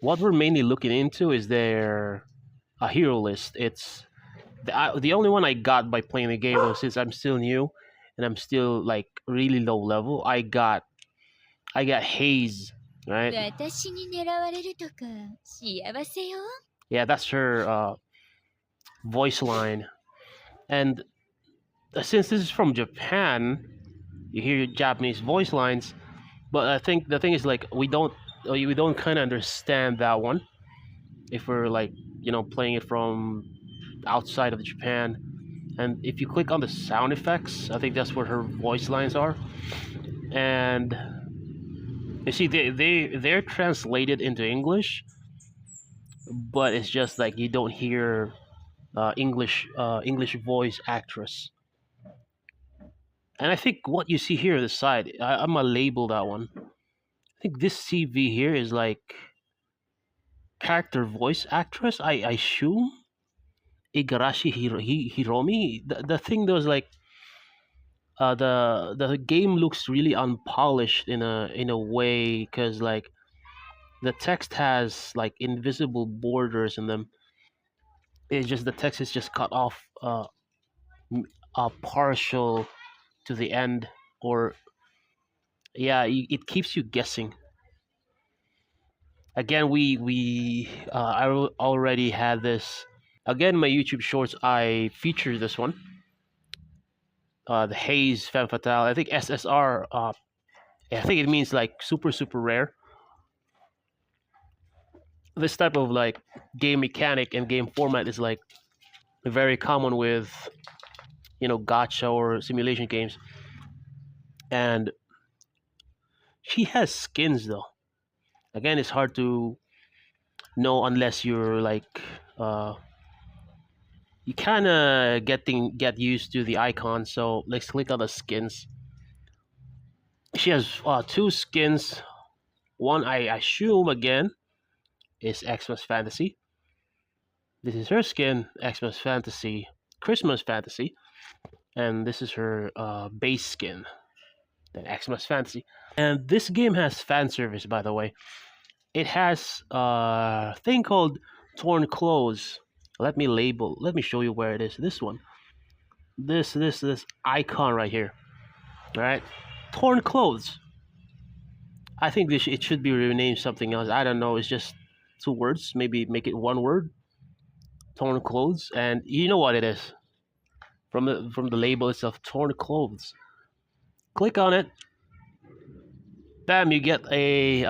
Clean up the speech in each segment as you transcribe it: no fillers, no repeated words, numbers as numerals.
what we're mainly looking into is their a hero list. It's the only one I got by playing the game was since I'm still new and I'm still like really low level. I got Haze, right? 私に狙われるとか幸せよ。 Yeah, that's her voice line. And since this is from Japan, you hear Japanese voice lines, but I think the thing is like we don't kind of understand that one if we're like playing it from outside of Japan. And if you click on the sound effects, I think that's where her voice lines are. And you see they're translated into English, but it's just like you don't hear English voice actress. And I think what you see here on the side, I'm gonna label that one. I think this CV here is like character voice actress. I assume Igarashi Hiromi. The thing that was like the game looks really unpolished in a way because like the text has like invisible borders in them. It's just the text is just cut off partial to the end, or yeah, it keeps you guessing. Again, I already had this. Again, my YouTube shorts, I featured this one. The Haze Femme Fatale. I think SSR. I think it means like super super rare. This type of like game mechanic and game format is like very common with gacha or simulation games. And she has skins though. Again, it's hard to know unless you're like you kind of get used to the icon. So let's click on the skins. She has two skins. One I assume again is Xmas Fantasy. This is her skin, Xmas Fantasy, Christmas Fantasy, and this is her base skin, then Xmas Fantasy. And this game has fan service, by the way. It has a thing called Torn Clothes. Let me show you where it is. This one. This icon right here. Right? Torn Clothes. I think it should be renamed something else. I don't know. It's just two words. Maybe make it one word. Torn Clothes. And you know what it is. From the label itself, Torn Clothes. Click on it. Bam, you get a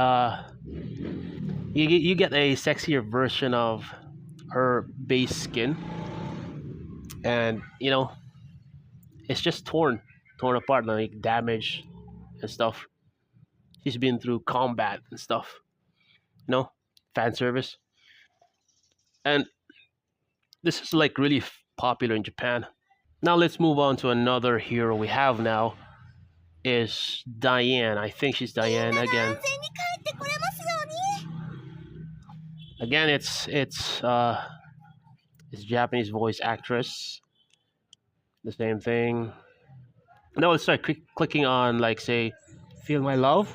you get a sexier version of her base skin, and it's just torn apart, like damage and stuff. She's been through combat and stuff, fan service. And this is like really popular in Japan. Now let's move on to another hero we have now. Is Diane. I think she's Diane again. Again, it's Japanese voice actress. The same thing. Now let's start clicking on, like, say, Feel My Love.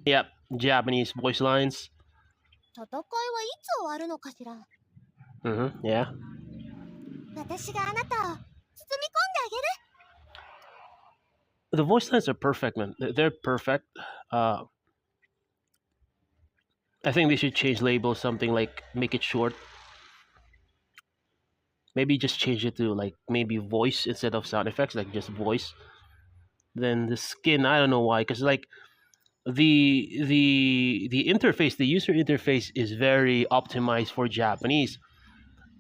Yep, Japanese voice lines. Yeah. The voice lines are perfect, man. They're perfect. I think they should change label something like make it short. Maybe just change it to like maybe voice instead of sound effects, like just voice. Then the skin, I don't know why, because like the interface, the user interface is very optimized for Japanese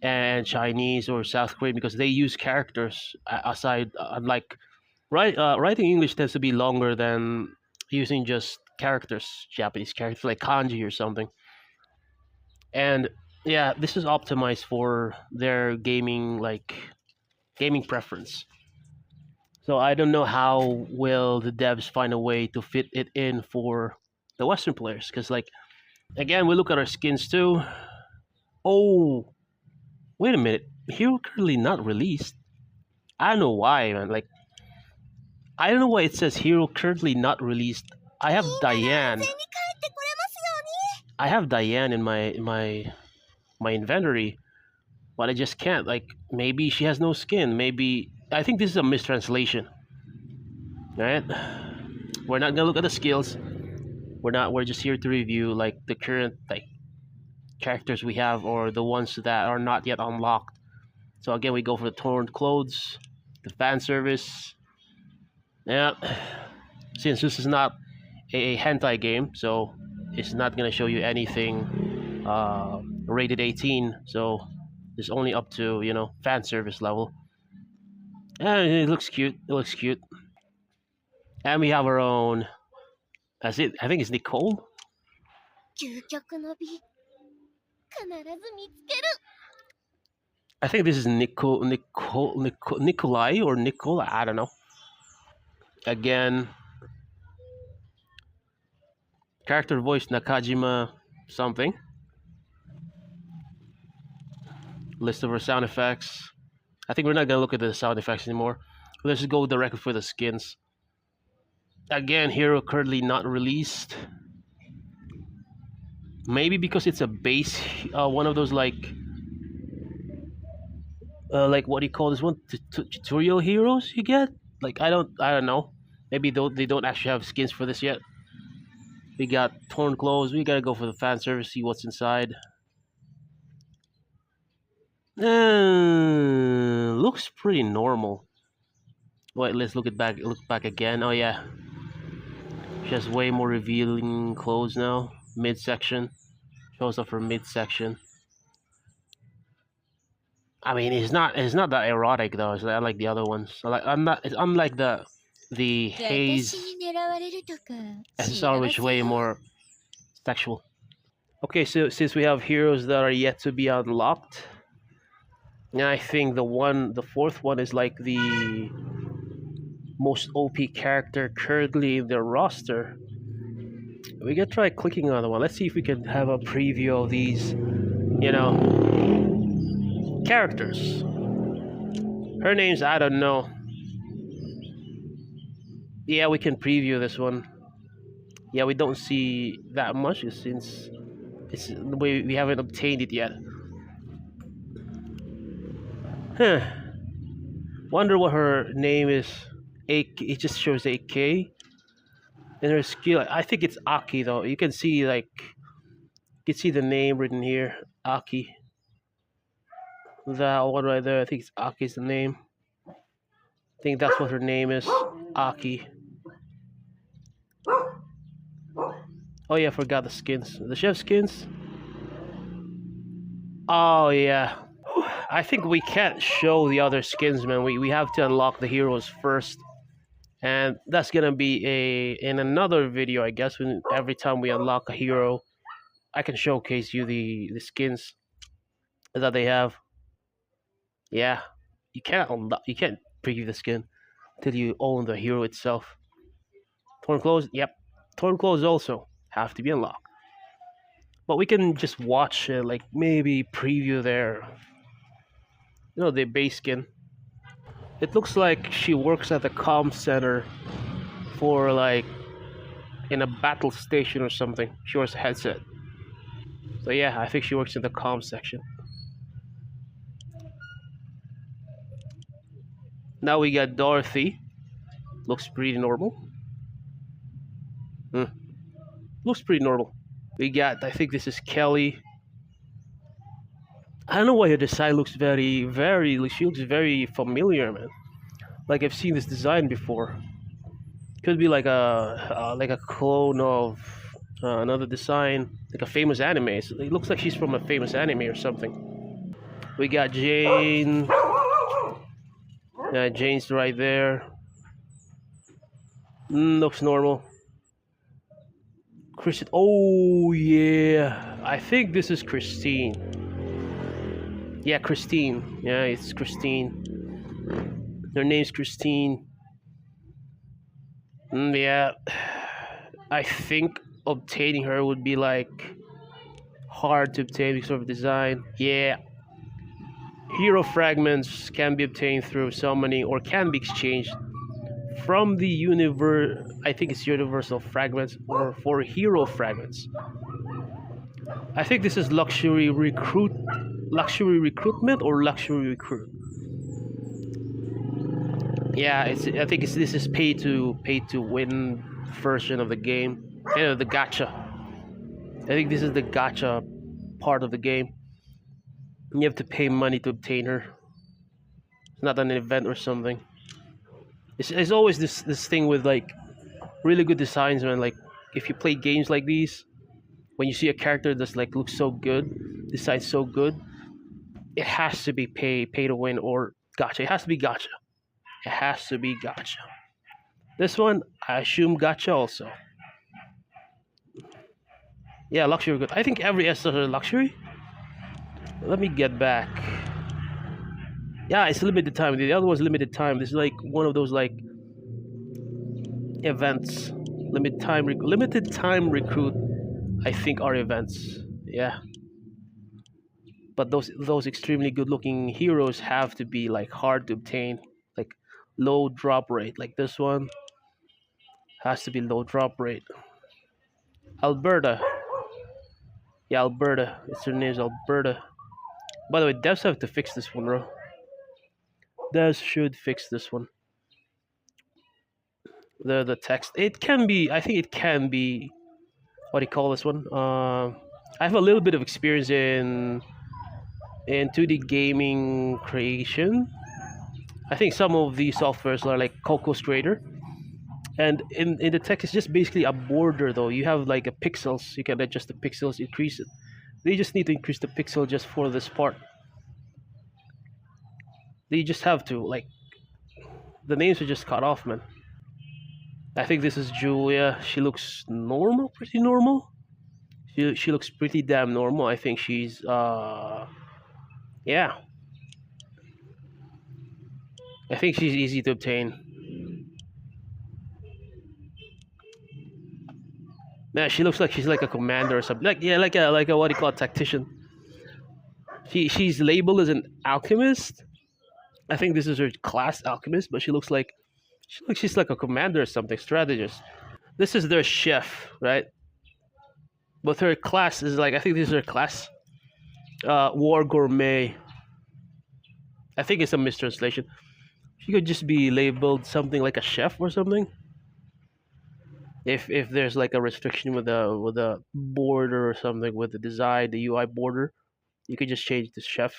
and Chinese or South Korean because they use characters aside. Unlike writing English tends to be longer than using just characters, Japanese characters like kanji or something. And yeah, this is optimized for their gaming preference. So I don't know how will the devs find a way to fit it in for the Western players. Because like, again, we look at our skins too. Oh, wait a minute. Hero currently not released. I don't know why, man. Like, I don't know why it says hero currently not released. I have Diane. I have Diane in my inventory, but I just can't. Like maybe she has no skin. Maybe I think this is a mistranslation. Right? We're not gonna look at the skills. We're not. We're just here to review like the current like characters we have or the ones that are not yet unlocked. So again, we go for the torn clothes, the fan service. Yeah, since this is not a hentai game, so it's not gonna show you anything rated 18. So it's only up to fan service level. And it looks cute. It looks cute. And we have our own. That's it. I think it's Nicole. 究極の美、必ず見つける。 I think this is Nikolai or Nicole. I don't know. Again, character voice Nakajima something. List of our sound effects. I think we're not gonna look at the sound effects anymore. Let's just go directly for the skins. Again, hero currently not released. Maybe because it's a base, one of those like what do you call this one? Tutorial heroes you get? Like I don't know. Maybe they don't actually have skins for this yet. We got torn clothes. We gotta go for the fan service. See what's inside. Looks pretty normal. Wait, let's look back again. Oh yeah, she has way more revealing clothes now. Midsection shows up for midsection. I mean, it's not that erotic though. It's not like the other ones. It's unlike the haze 私に狙われるとか SSR, which 幸 way せよ more sexual. Okay, so since we have heroes that are yet to be unlocked, and I think the fourth one is like the most OP character currently in their roster. We can try clicking on the one. Let's see if we can have a preview of these, characters. Her name's I don't know. Yeah, we can preview this one. Yeah, we don't see that much since we haven't obtained it yet. Huh. Wonder what her name is. It just shows AK. And her skill, I think it's Aki though. You can see the name written here, Aki. That one right there, I think it's Aki's the name. I think that's what her name is, Aki. Oh yeah, I forgot the skins. Does she have skins? Oh yeah. I think we can't show the other skins, man. We have to unlock the heroes first. And that's gonna be in another video, I guess. When every time we unlock a hero, I can showcase you the skins that they have. Yeah, you can't preview the skin until you own the hero itself. Torn clothes, yep. Torn clothes also have to be unlocked. But we can just watch like maybe preview their the base skin. It looks like she works at the comm center for like in a battle station or something. She wears a headset. So yeah, I think she works in the comm section. Now we got Dorothy. Looks pretty normal. Looks pretty normal. We got, I think this is Kelly. I don't know why her design looks very, she looks very familiar, man. Like I've seen this design before. Could be like a clone of another design, like a famous anime. So it looks like she's from a famous anime or something. We got Jane. Jane's right there. Looks normal. Christine. Oh yeah, I think this is Christine. Yeah, Christine. Yeah, it's Christine. Her name's Christine. Yeah, I think obtaining her would be like hard to obtain because of design. Yeah. Hero fragments can be obtained through summoning or can be exchanged from the universe. I think it's universal fragments or for hero fragments. I think this is luxury recruitment or luxury recruit. Yeah, it's. I think this is pay to win version of the game. The gacha. I think this is the gacha part of the game. You have to pay money to obtain her. It's not an event or something. It's always this thing with like really good designs, man. Like if you play games like these, when you see a character that's like looks so good, designed so good, it has to be pay to win or gacha. It has to be gacha. It has to be gacha. This one, I assume gacha also. Yeah, luxury good. I think every S is a luxury. Let me get back. Yeah, it's limited time. The other one's limited time. This is like one of those like events. Limited time recruit. I think are events. Yeah, but those extremely good looking heroes have to be like hard to obtain. Like low drop rate. Like this one has to be low drop rate. Alberta. Yeah, Alberta. It's her name's Alberta. By the way, devs have to fix this one, bro. Devs should fix this one. The text. It can be. I think it can be. What do you call this one? I have a little bit of experience in 2D gaming creation. I think some of these softwares are like Coco's Creator, and in the text it's just basically a border though. You have like a pixels. You can adjust the pixels, increase it. They just need to increase the pixel just for this part. They just have to like the names are just cut off, man. I think this is Julia. She looks normal, pretty normal. She looks pretty damn normal. I think she's yeah. I think she's easy to obtain. Yeah, she looks like she's like a commander or something. Like yeah, like a what do you call it, tactician. She's labeled as an alchemist. I think this is her class, alchemist, but she's like a commander or something, strategist. This is their chef, right? But her class is like I think this is her class. War gourmet. I think it's a mistranslation. She could just be labeled something like a chef or something. If there's like a restriction with a border or something with the design, the UI border, you could just change to chef.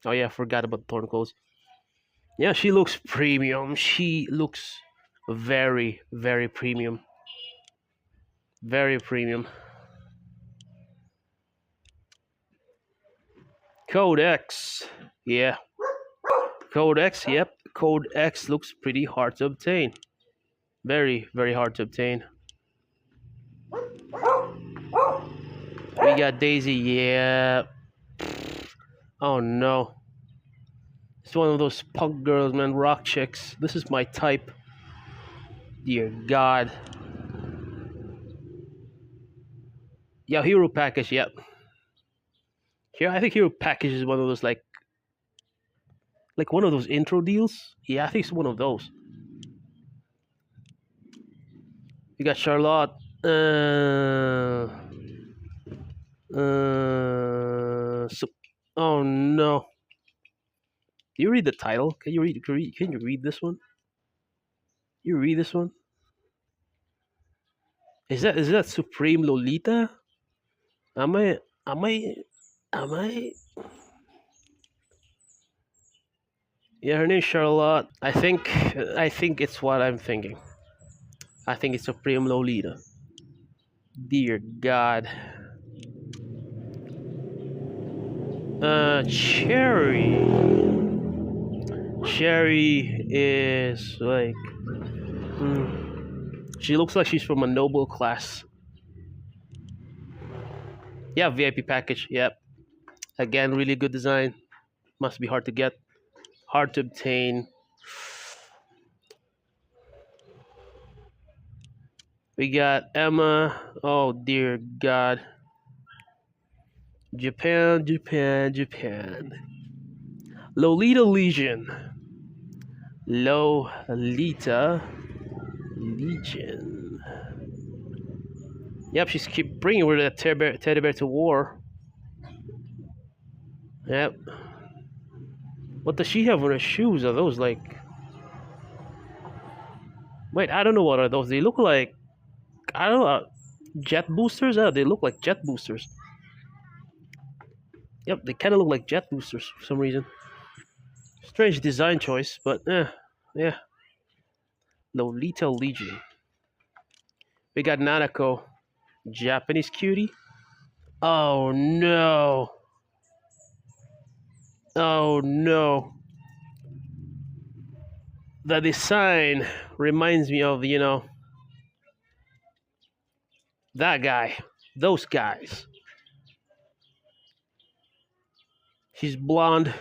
Oh yeah, I forgot about torn clothes. Yeah, she looks premium. She looks very premium. Very premium. Code X. Yeah. Code X, yep. Code X looks pretty hard to obtain. Very hard to obtain. We got Daisy, yeah. Oh no. It's one of those punk girls, man, rock chicks. This is my type. Dear God. Yeah, hero package, yep. Here I think hero package is one of those like one of those intro deals. Yeah, I think it's one of those. We got Charlotte. So, oh no. Do you read the title? Can you read this one? You read this one? Is that Supreme Lolita? Am I am I am I Yeah, her name's Charlotte. I think it's what I'm thinking. I think it's Supreme Lolita. Dear God. Cherry. Cherry is like she looks like she's from a noble class. Yeah, VIP package. Yep. Again, really good design. Must be hard to get, hard to obtain. We got Emma. Oh dear God. Japan. Lolita Legion. Lolita Legion. Yep, she's keep bringing her that teddy bear to war. Yep. What does she have on her shoes? Are those like? Wait, I don't know what are those. They look like I don't know. Jet boosters? They look like jet boosters. Yep, they kind of look like jet boosters for some reason. Strange design choice, but yeah. Lolita Legion. We got Nanako, Japanese cutie. Oh no! Oh no! The design reminds me of that guy, those guys. She's blonde,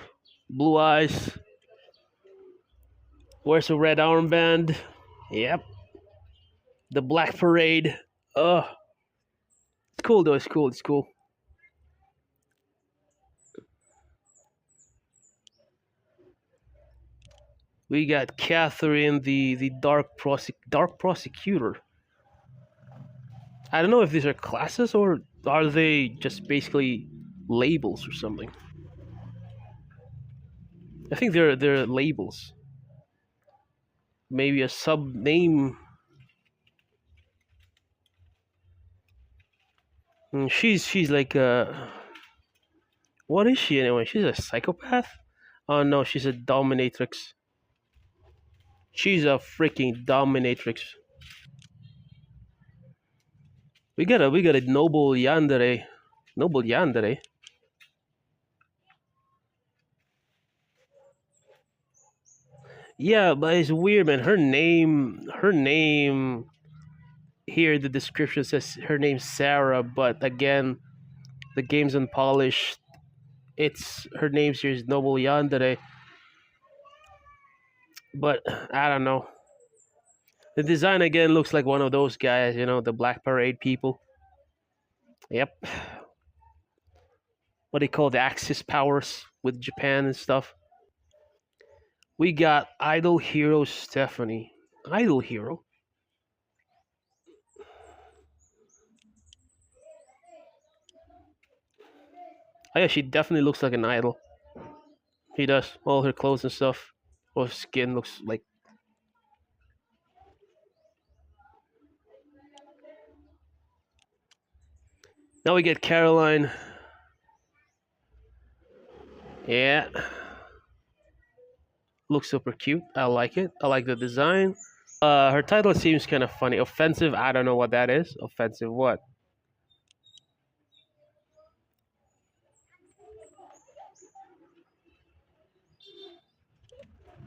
blue eyes, wears a red armband. Yep, the Black Parade. Oh, it's cool though. It's cool. It's cool. We got Catherine, the dark prosecutor. I don't know if these are classes or are they just basically labels or something. I think they're labels. Maybe a sub name. She's like what is she anyway? She's a psychopath. Oh no, she's a dominatrix. She's a freaking dominatrix. We got a noble yandere. Noble yandere. Yeah, but it's weird, man. Her name here the description says her name's Sarah, but again, the game's unpolished. It's her name's here is Noble Yandere, but I don't know. The design again looks like one of those guys, the Black Parade people. Yep. What they call the Axis powers with Japan and stuff. We got Idol Hero Stephanie. Idol Hero? Oh yeah, she definitely looks like an idol. She does. All her clothes and stuff. Her skin looks like. Now we get Caroline. Yeah. Looks super cute. I like it. I like the design. Her title seems kind of funny. Offensive, I don't know what that is. Offensive what?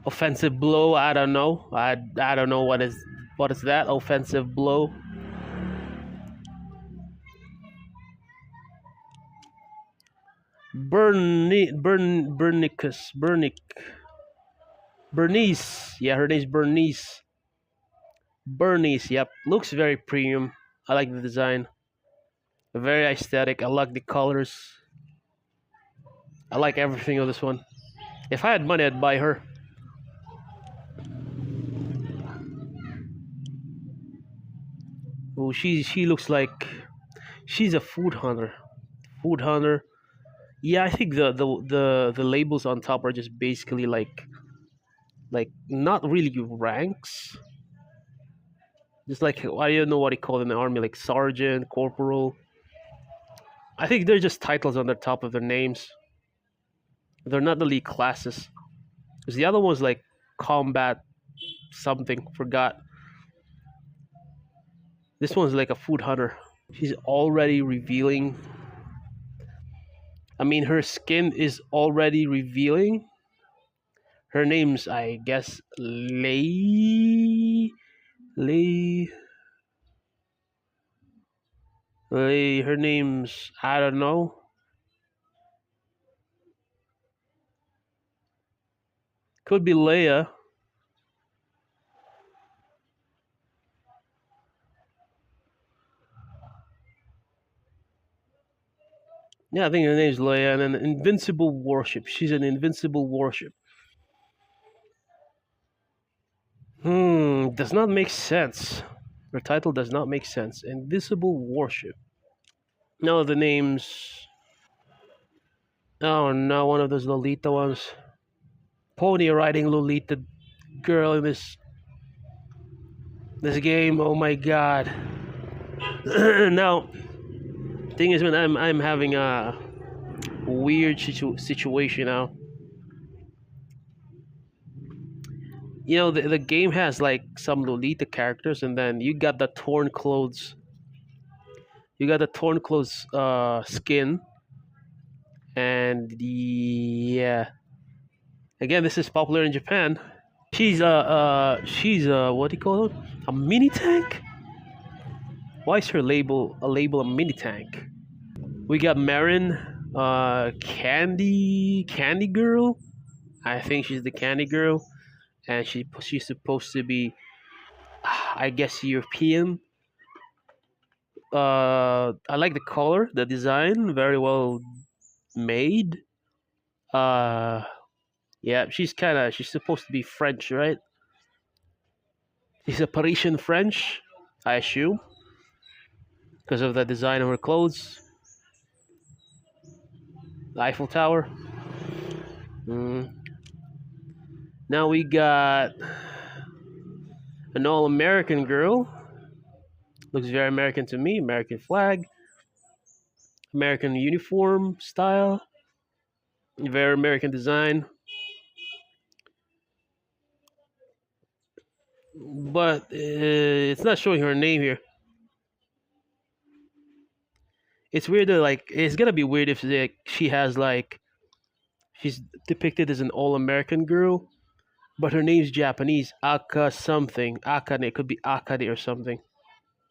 Offensive blow, I don't know. I don't know what is that? Offensive blow. Bernice. Yeah, her name's Bernice. Bernice, yep. Looks very premium. I like the design. Very aesthetic. I like the colors. I like everything of this one. If I had money, I'd buy her. Oh, she looks like she's a food hunter. Food hunter. Yeah, I think the labels on top are just basically like not really ranks. Just like I don't know what they call in the army, like sergeant, corporal. I think they're just titles on the top of their names. They're not really classes. Because the other one's like combat something. Forgot. This one's like a food hunter. She's already revealing. I mean, her skin is already revealing. Her name's, I guess, Lay. Her name's, I don't know. Could be Leia. Yeah, I think her name's Leia, and an invincible warship. She's an invincible warship. Does not make sense. Her title does not make sense. Invisible Warship. No, the names. Oh no, one of those Lolita ones. Pony riding Lolita girl in this game. Oh my god. Now, thing is, when I'm having a weird situation now. You know, the game has like some Lolita characters, and then you got the torn clothes. You got the torn clothes skin, and yeah. Again, this is popular in Japan. She's what do you call it? A mini tank? Why is her label a mini tank? We got Marin, Candy Girl. I think she's the Candy Girl, and she's supposed to be, I guess, European. I like the color, the design, very well made. Uh, yeah, she's supposed to be French, right? She's a Parisian French, I assume, because of the design of her clothes. The Eiffel Tower. Mm. Now we got an all-American girl. Looks very American to me. American flag, American uniform style, very American design. But it's not showing her name here. It's weird that, like, it's gonna be weird if like she has like she's depicted as an all-American girl, but her name's Japanese. Aka something. Akane. It could be Akane or something,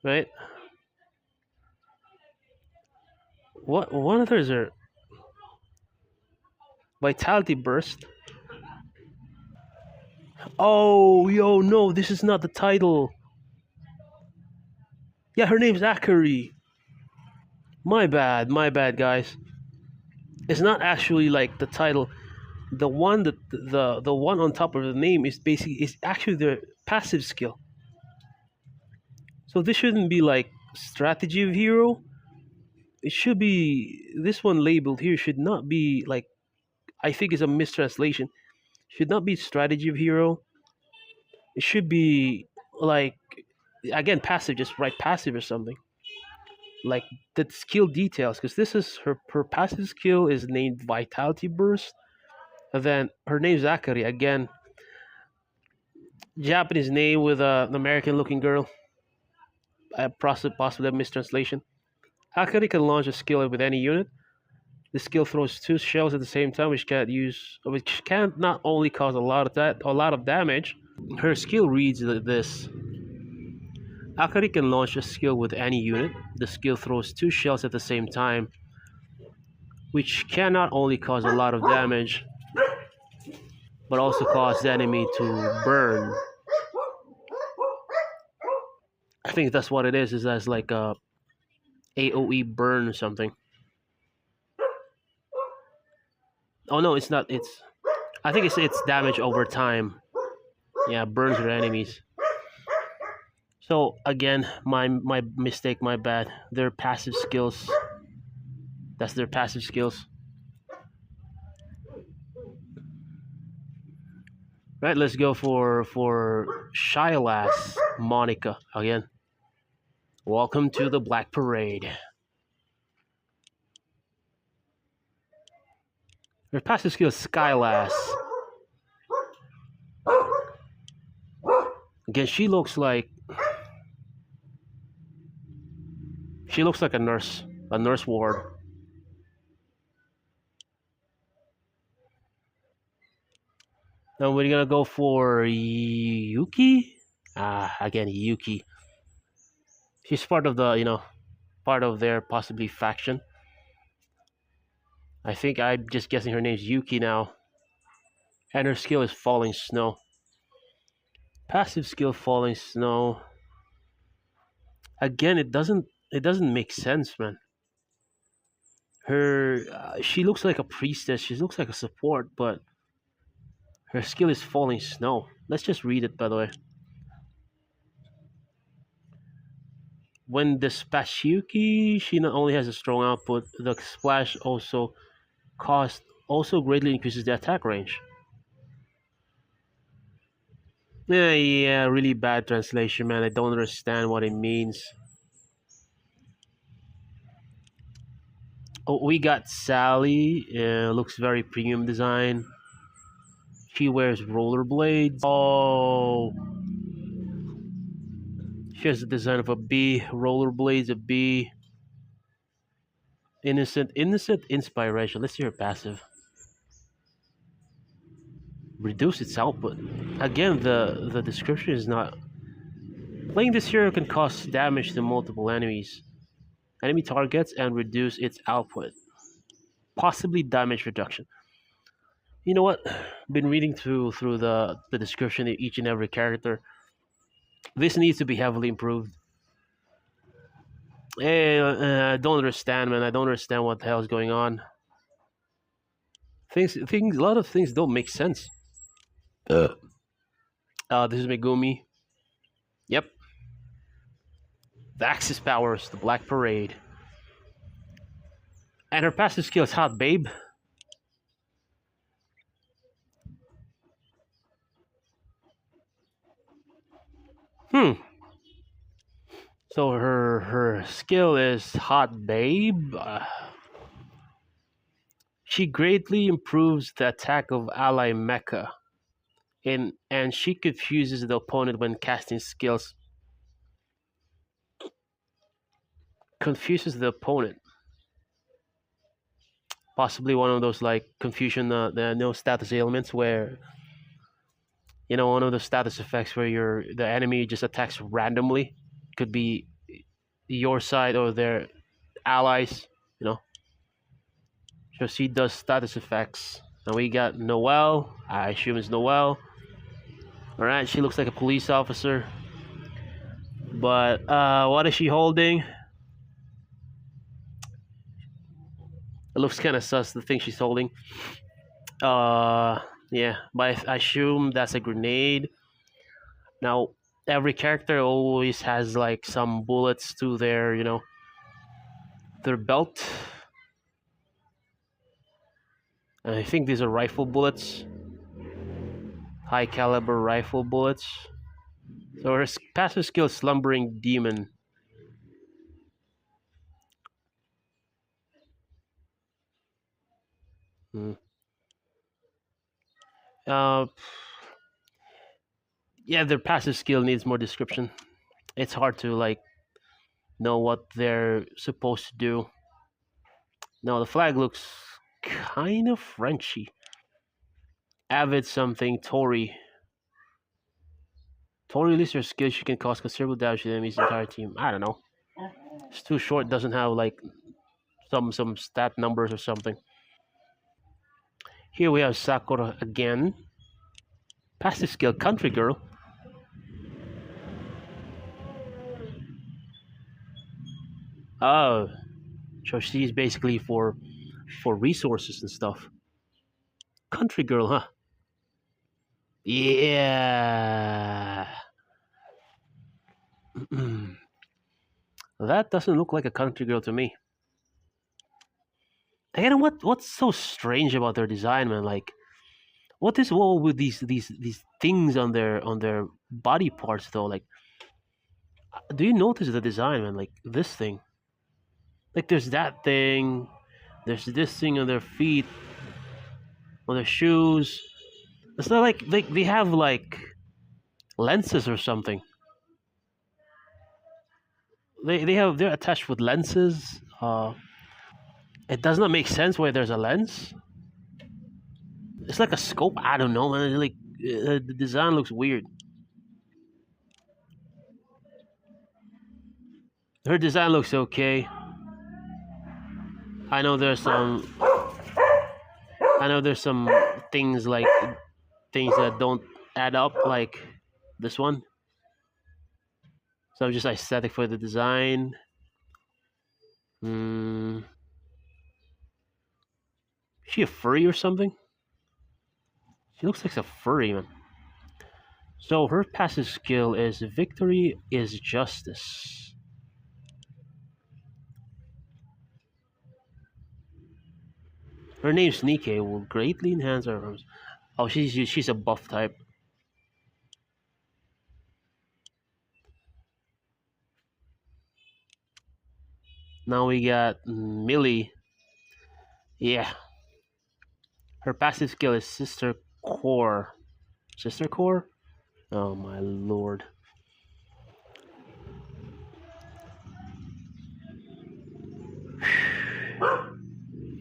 right? What one of those are Vitality Burst. Oh, yo, no, this is not the title. Yeah, her name's Akari. My bad, guys. It's not actually like the title. The one on top of the name is actually the passive skill. So this shouldn't be like strategy of hero. It should be this one labeled here should not be like, I think it's a mistranslation. Should not be strategy of hero. It should be like, again, passive. Just write passive or something like the skill details, because this is her passive skill is named Vitality Burst, and then her name's Akari. Again, Japanese name with an American looking girl. Possibly a mistranslation. Akari can launch a skill with any unit. The skill throws two shells at the same time, which can not only cause a lot of damage. Her skill reads this: Akari can launch a skill with any unit. The skill throws two shells at the same time, which can not only cause a lot of damage, but also cause the enemy to burn. I think that's what it is. Is as like a AOE burn or something. Oh no, it's not. I think it's damage over time. Yeah, burns your enemies. So again, my mistake, my bad. Their passive skills. That's their passive skills. Right, let's go for Shylass Monica again. Welcome to the Black Parade. Their passive skill is Skylass. Again, she looks like a nurse ward. Now we're gonna go for Yuki. Again, Yuki. She's part of part of their possibly faction. I think I'm just guessing her name's Yuki now. And her skill is Falling Snow. Passive skill Falling Snow. Again, it doesn't make sense, man. She looks like a priestess. She looks like a support, but her skill is Falling Snow. Let's just read it, by the way. When the Spashuki, she not only has a strong output, the splash cost also greatly increases the attack range. Yeah, really bad translation, man. I don't understand what it means. Oh, we got Sally. Looks very premium design. She wears rollerblades. Oh, she has the design of a bee. Rollerblades, a bee. Innocent inspiration. Let's see her passive. Reduce its output. Again, the description is not. Playing this hero can cause damage to multiple enemy targets, and reduce its output. Possibly damage reduction. You know what? Been reading through the description of each and every character. This needs to be heavily improved. I don't understand, man. I don't understand what the hell is going on. A lot of things don't make sense. This is Megumi. Yep. The Axis powers, the Black Parade, and her passive skill is Hot Babe. Hmm. So her skill is Hot Babe. She greatly improves the attack of ally mecha, and she confuses the opponent when casting skills. Confuses the opponent. Possibly one of those like confusion, the no status ailments where one of the status effects where the enemy just attacks randomly. Could be your side or their allies. You know, so she does status effects. And we got Noelle. I assume it's Noelle. All right, she looks like a police officer. But what is she holding? It looks kind of sus. The thing she's holding. Yeah, but I assume that's a grenade. Now, every character always has like some bullets to their belt. And I think these are rifle bullets, high caliber rifle bullets. So her passive skill, Slumbering Demon. Hmm. Uh, yeah, their passive skill needs more description. It's hard to like know what they're supposed to do. Now the flag looks kind of Frenchy. Avid something Tori. Tori releases her skill. She can cause considerable damage to the enemy's entire team. I don't know. It's too short. Doesn't have like some stat numbers or something. Here we have Sakura again. Passive skill, Country Girl. Oh, so she's basically for resources and stuff. Country Girl, huh? Yeah. That doesn't look like a country girl to me. Again, what's so strange about their design, man? Like, what is all with these things on their body parts though? Like, do you notice the design, man? Like this thing. Like, there's that thing. There's this thing on their feet, on their shoes. It's not like they have like lenses or something. They're attached with lenses. It does not make sense why there's a lens. It's like a scope. I don't know, man. Like the design looks weird. Her design looks okay. I know there's some. I know there's some things like things that don't add up, like this one. So I'm just aesthetic for the design. Hmm. Is she a furry or something? She looks like a furry, man. So her passive skill is Victory is Justice. Her name's Nikkei will greatly enhance her arms. Oh, she's a buff type. Now we got Millie. Yeah, her passive skill is Sister Core. Sister Core? Oh my lord.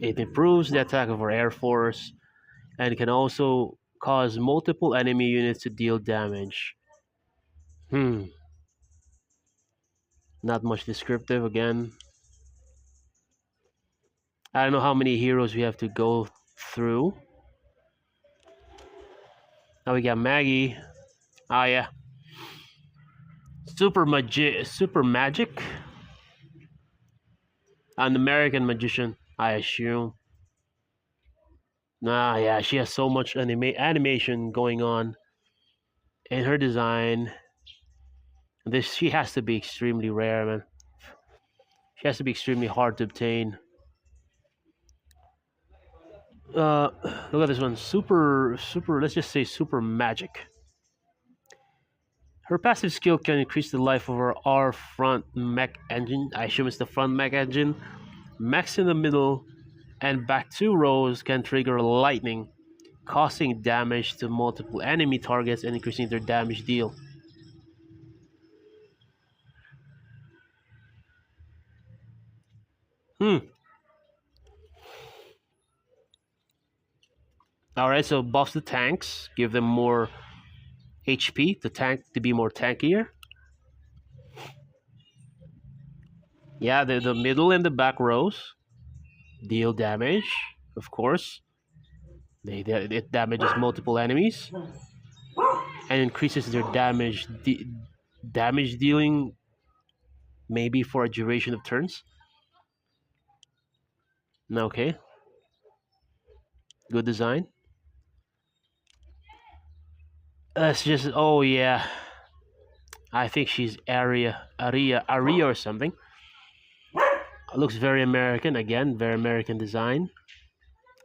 It improves the attack of our Air Force and can also cause multiple enemy units to deal damage. Hmm, not much descriptive again. I don't know how many heroes we have to go through. Now we got Maggie. Oh yeah, super magic, an American magician, I assume. Ah yeah, she has so much animation going on in her design. This she has to be extremely rare, man. She has to be extremely hard to obtain. Uh, Look at this one. Super. Let's just say super magic. Her passive skill can increase the life of her R front mech engine. I assume it's the front mech engine. Mechs in the middle and back two rows can trigger lightning, causing damage to multiple enemy targets and increasing their damage deal. Hmm. All right. So buffs the tanks, give them more HP to be more tankier. Yeah, the middle and the back rows deal damage, of course. It damages multiple enemies and increases their damage dealing maybe for a duration of turns. Okay, good design. Let's just oh yeah, I think she's Aria or something. Looks very American again, very American design.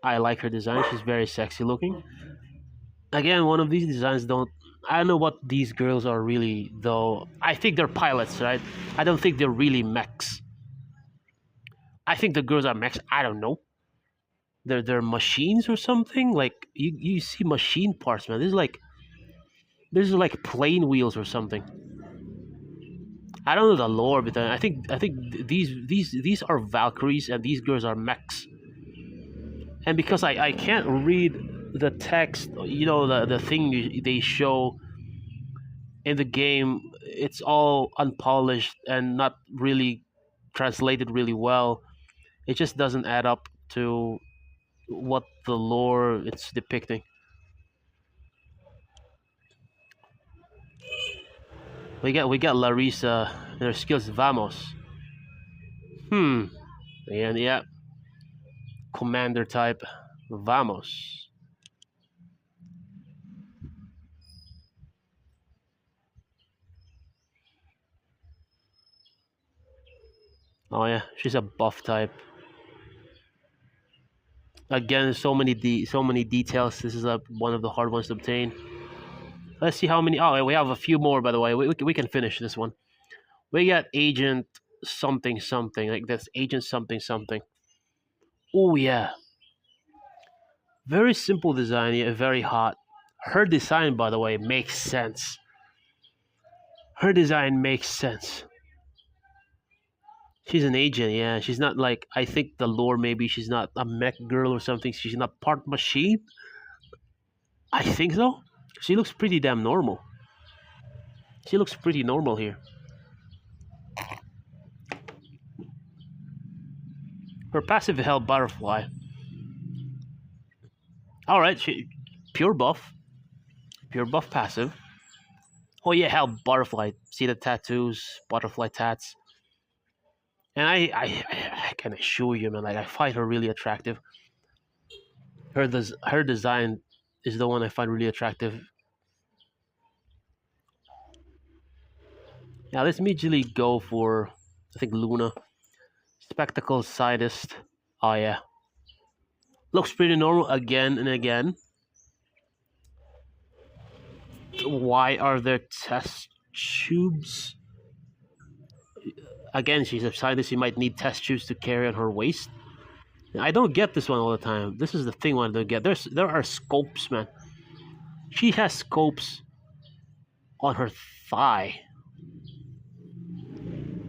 I like her design. She's very sexy looking. Again, one of these designs don't. I don't know what these girls are really though. I think they're pilots, right? I don't think they're really mechs. I think the girls are mechs. I don't know. They're machines or something. Like you see machine parts, man. This is like plane wheels or something. I don't know the lore, but I think these are Valkyries and these girls are mechs. And because I can't read the text, the thing they show in the game, it's all unpolished and not really translated really well. It just doesn't add up to what the lore it's depicting. We got Larissa and her skills Vamos. Hmm. And yeah, commander type Vamos. Oh yeah, she's a buff type. Again, so many details. This is one of the hard ones to obtain. Let's see how many. Oh, we have a few more, by the way. We can finish this one. We got Agent something something. Like that's Agent something something. Oh yeah, very simple design. Yeah, very hot. Her design, by the way, makes sense. Her design makes sense. She's an agent, yeah. She's not like I think the lore. Maybe she's not a mech girl or something. She's not part machine. I think so. She looks pretty damn normal. She looks pretty normal here. Her passive held butterfly. All right, she pure buff, pure buff passive. Oh yeah, held butterfly. See the tattoos, butterfly tats. And I can assure you, man. Like I find her really attractive. Her design is the one I find really attractive. Yeah, let's immediately go for I think Luna. Spectacle sidist. Oh yeah. Looks pretty normal again and again. Why are there test tubes? Again, she's a scientist. She might need test tubes to carry on her waist. I don't get this one all the time. This is the thing one I don't get. There are scopes, man. She has scopes on her thigh.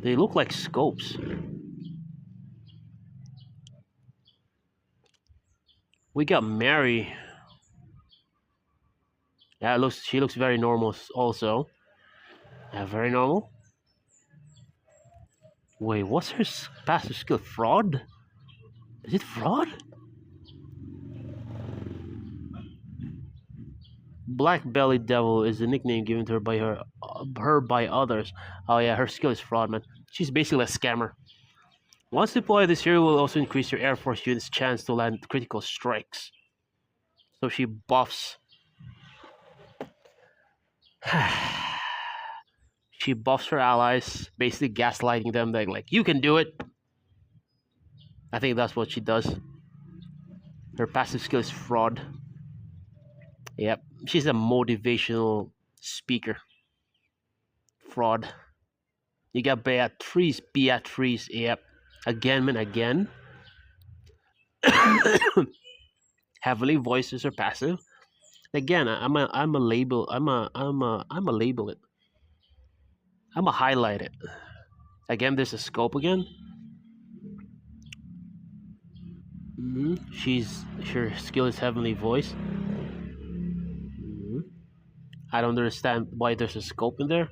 They look like scopes. We got Mary. Yeah, she looks very normal also. Yeah, very normal. Wait, what's her passive skill? Fraud? Is it fraud? Black Belly Devil is the nickname given to her by others. Oh yeah, her skill is fraud, man. She's basically a scammer. Once deployed, this hero will also increase your Air Force unit's chance to land critical strikes. So she buffs. She buffs her allies, basically gaslighting them like you can do it. I think that's what she does. Her passive skill is fraud. Yep, she's a motivational speaker. Fraud. You got Beatrice. Yep, again and again. Heavily voices are passive. Again, I'm a label. I'm a label it. I'm a highlight it. Again, there's a scope again. Her skill is heavenly voice. I don't understand why there's a scope in there.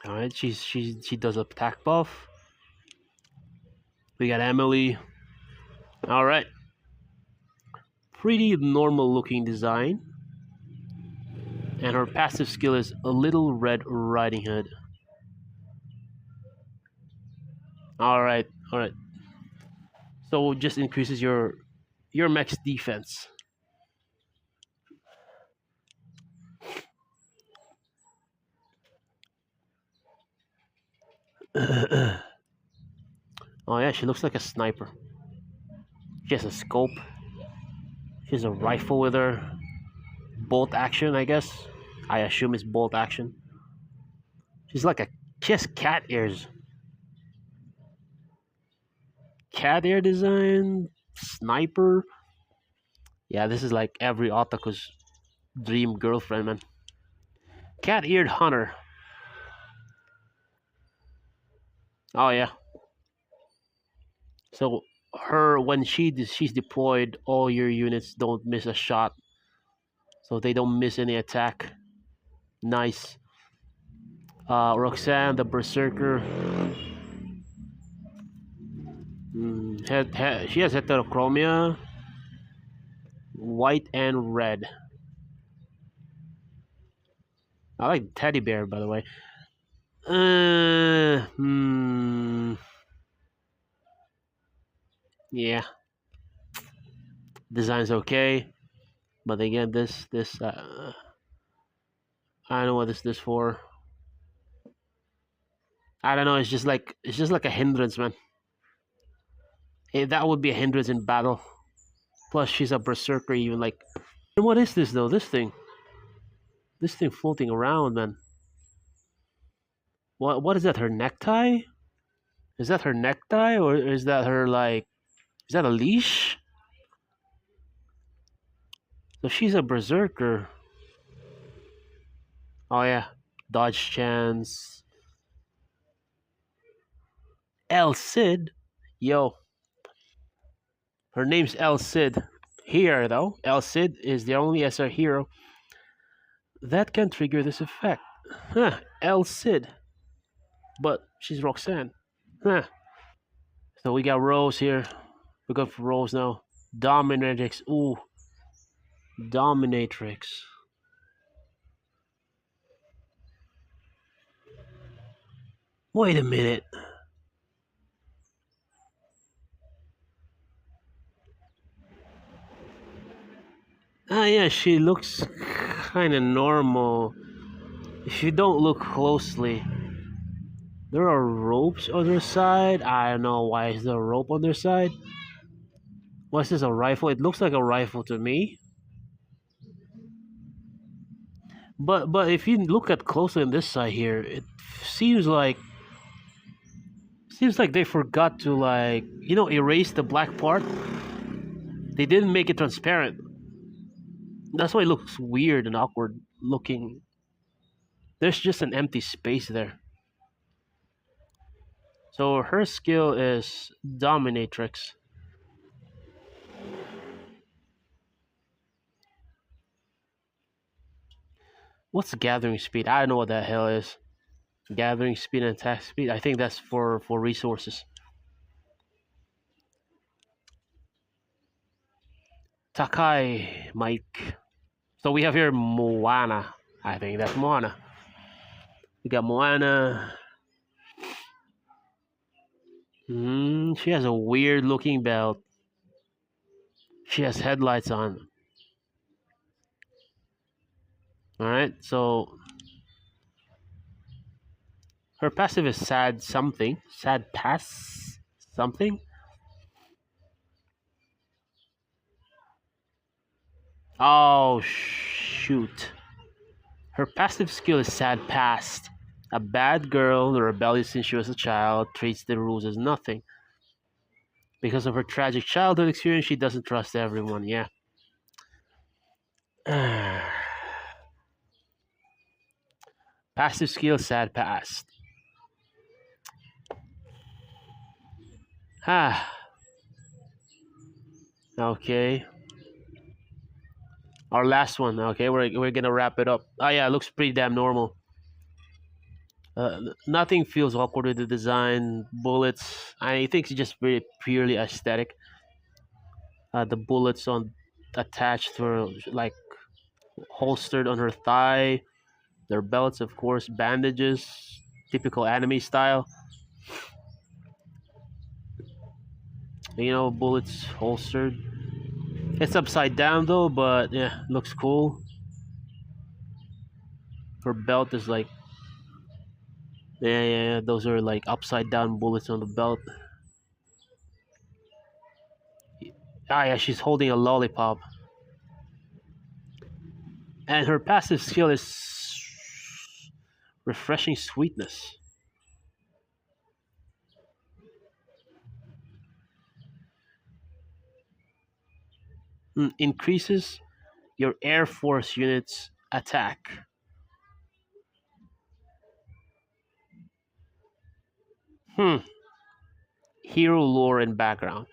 All right, she does a attack buff. We got Emily. All right, pretty normal looking design, and her passive skill is a Little Red Riding Hood. All right, all right. So it just increases your mech's defense. Oh yeah, she looks like a sniper. She has a scope. She has a rifle with her. Bolt action, I guess. I assume it's bolt action. She's like a she has cat ears. Cat ear design, sniper. Yeah, this is like every otaku's dream girlfriend, man. Cat eared hunter. Oh yeah. So her when she's deployed, all your units don't miss a shot, so they don't miss any attack. Nice. Roxanne, the berserker. She has heterochromia, white and red. I like teddy bear, by the way. Yeah, design's okay, but again, this I don't know what this for. I don't know. It's just like a hindrance, man. That would be a hindrance in battle. Plus, she's a berserker, even like. And what is this though? This thing floating around, man. What is that? Her necktie? Is that her necktie, or is that her like? Is that a leash? So she's a berserker. Oh yeah, dodge chance. El Cid, yo, her name's El Cid. Here though, El Cid is the only SR hero that can trigger this effect. Huh, El Cid. But she's Roxanne. Huh. So we got Rose here. We got Rose now. Dominatrix. Ooh. Dominatrix. Wait a minute. Ah, yeah, she looks kind of normal. If you don't look closely, there are ropes on her side. I don't know why is there a rope on their side. What's this, a rifle? It looks like a rifle to me. But if you look at closely on this side here, it seems like they forgot to, like, erase the black part. They didn't make it transparent. That's why it looks weird and awkward looking. There's just an empty space there. So her skill is Dominatrix. What's gathering speed? I don't know what the hell is. Gathering speed and attack speed. I think that's for resources. Takai Mike. So we have here Moana. I think that's Moana. We got Moana. She has a weird looking belt. She has headlights on. Alright, so her passive is sad something. Sad pass something. Oh shoot. Her passive skill is sad past. A bad girl, rebellious since she was a child, treats the rules as nothing. Because of her tragic childhood experience, she doesn't trust everyone. Yeah. Passive skill, sad past. Ah. Okay. Our last one. Okay, we're gonna wrap it up. Oh yeah, it looks pretty damn normal. Nothing feels awkward with the design. Bullets. I think it's just very purely aesthetic. The bullets on attached to her, like holstered on her thigh. Their belts, of course, bandages, typical anime style. Bullets holstered. It's upside down though, but yeah, looks cool. Her belt is like, yeah, those are like upside down bullets on the belt. Ah, yeah, she's holding a lollipop. And her passive skill is refreshing sweetness. Increases your Air Force unit's attack. Hmm. Hero lore and background.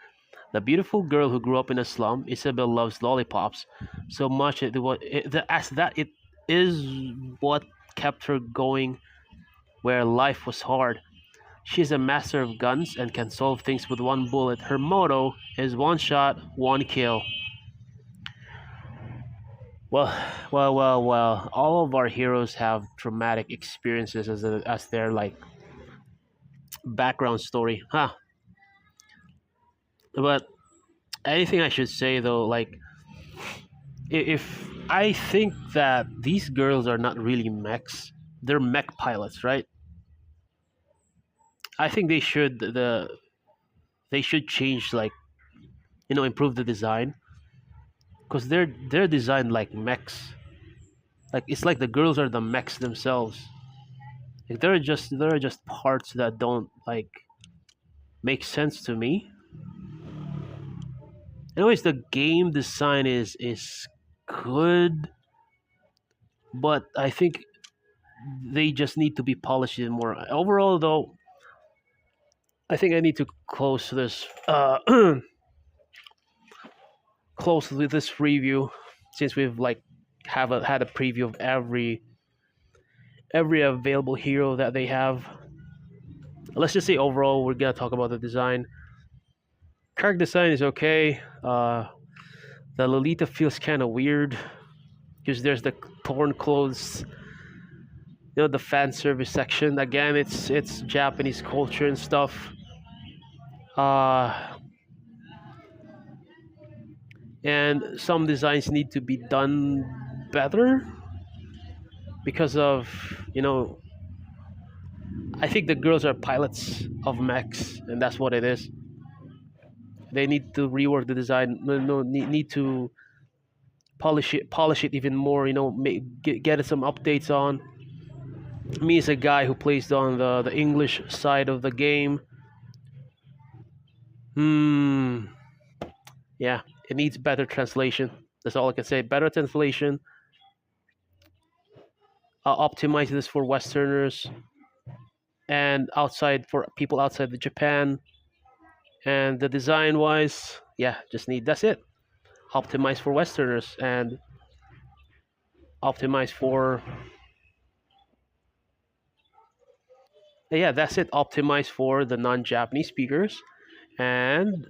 The beautiful girl who grew up in a slum, Isabel loves lollipops so much as that it is what kept her going where life was hard. She is a master of guns and can solve things with one bullet. Her motto is one shot, one kill. Well, well. All of our heroes have traumatic experiences as their like background story, huh? But anything I should say though, like if I think that these girls are not really mechs, they're mech pilots, right? I think they should change, like, improve the design because they're designed like mechs. Like it's like the girls are the mechs themselves. Like there are just parts that don't like make sense to me. Anyways, the game design is good, but I think they just need to be polished even more. Overall, though, I think I need to close this close with this review since we've like had a preview of every available hero that they have. Let's just say overall, we're gonna talk about the design. Character design is okay. The Lolita feels kind of weird because there's the torn clothes, the fan service section. Again, it's Japanese culture and stuff. Uh, and some designs need to be done better because of, I think the girls are pilots of mechs, and that's what it is. They need to rework the design. No, need to polish it even more. Get some updates on. Me as a guy who plays on the English side of the game, hmm, yeah, it needs better translation. That's all I can say. Better translation. Optimize this for Westerners and outside for people outside the Japan. And the design wise, yeah, just need that's it. Optimize for Westerners and optimize for, yeah, that's it. Optimize for the non-Japanese speakers and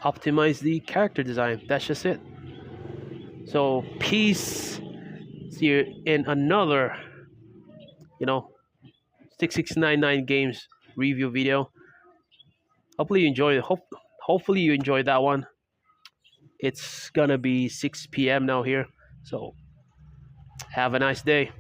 optimize the character design. That's just it. So peace. See you in another, you know, 6699 games review video. Hopefully you enjoy it. Hopefully you enjoyed that one. It's gonna be 6 p.m. now here. So have a nice day.